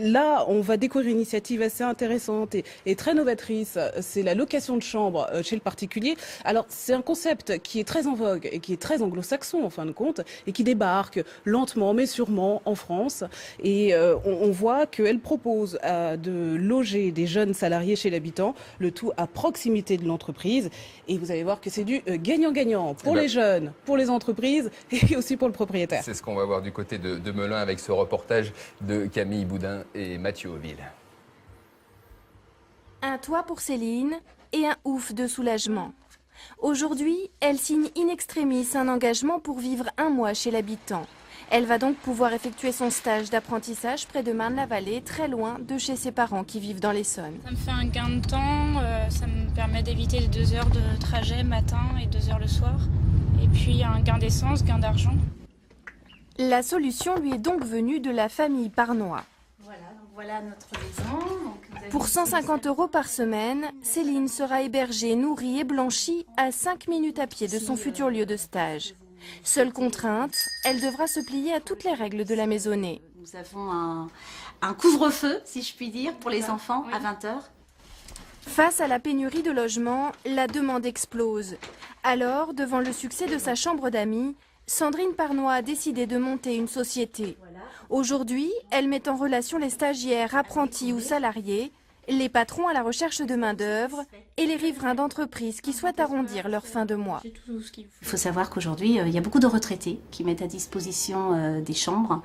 Là, on va découvrir une initiative assez intéressante et très novatrice. C'est la location de chambre chez le particulier. Alors, c'est un concept qui est très en vogue et qui est très anglo-saxon en fin de compte et qui débarque lentement mais sûrement en France. Et on voit qu'elle propose de loger des jeunes salariés chez l'habitant, le tout à proximité de l'entreprise. Et vous allez voir que c'est du gagnant-gagnant pour les jeunes, pour les entreprises et aussi pour le propriétaire. C'est ce qu'on va voir du côté de Melun avec ce reportage de Camille Boudin et Mathieu Auville. Un toit pour Céline et un ouf de soulagement. Aujourd'hui, elle signe in extremis un engagement pour vivre 1 mois chez l'habitant. Elle va donc pouvoir effectuer son stage d'apprentissage près de Marne-la-Vallée, très loin de chez ses parents qui vivent dans l'Essonne. Ça me fait un gain de temps, ça me permet d'éviter les 2 heures de trajet matin et 2 heures le soir. Et puis un gain d'essence, gain d'argent. La solution lui est donc venue de la famille Parnois. Voilà notre maison. Pour 150 € par semaine, Céline sera hébergée, nourrie et blanchie à 5 minutes à pied de son futur lieu de stage. Seule contrainte, elle devra se plier à toutes les règles de la maisonnée. Nous avons un couvre-feu, si je puis dire, pour les enfants à 20 h. Face à la pénurie de logements, la demande explose. Alors, devant le succès de sa chambre d'amis, Sandrine Parnois a décidé de monter une société. Aujourd'hui, elle met en relation les stagiaires, apprentis ou salariés, les patrons à la recherche de main-d'œuvre et les riverains d'entreprises qui souhaitent arrondir leur fin de mois. Il faut savoir qu'aujourd'hui, il y a beaucoup de retraités qui mettent à disposition des chambres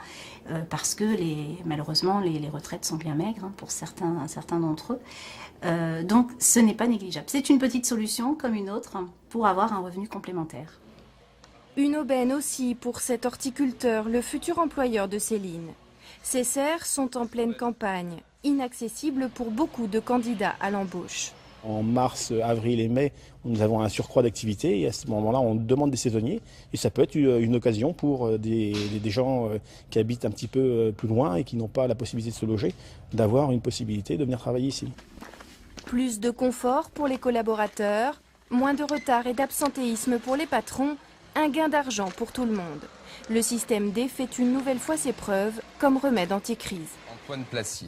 parce que malheureusement, les retraites sont bien maigres pour certains d'entre eux. Donc, ce n'est pas négligeable. C'est une petite solution comme une autre pour avoir un revenu complémentaire. Une aubaine aussi pour cet horticulteur, le futur employeur de Céline. Ces serres sont en pleine campagne, inaccessibles pour beaucoup de candidats à l'embauche. En mars, avril et mai, nous avons un surcroît d'activité et à ce moment-là, on demande des saisonniers. Et ça peut être une occasion pour des gens qui habitent un petit peu plus loin et qui n'ont pas la possibilité de se loger, d'avoir une possibilité de venir travailler ici. Plus de confort pour les collaborateurs, moins de retard et d'absentéisme pour les patrons, un gain d'argent pour tout le monde. Le système D fait une nouvelle fois ses preuves comme remède anti-crise. Antoine Placy.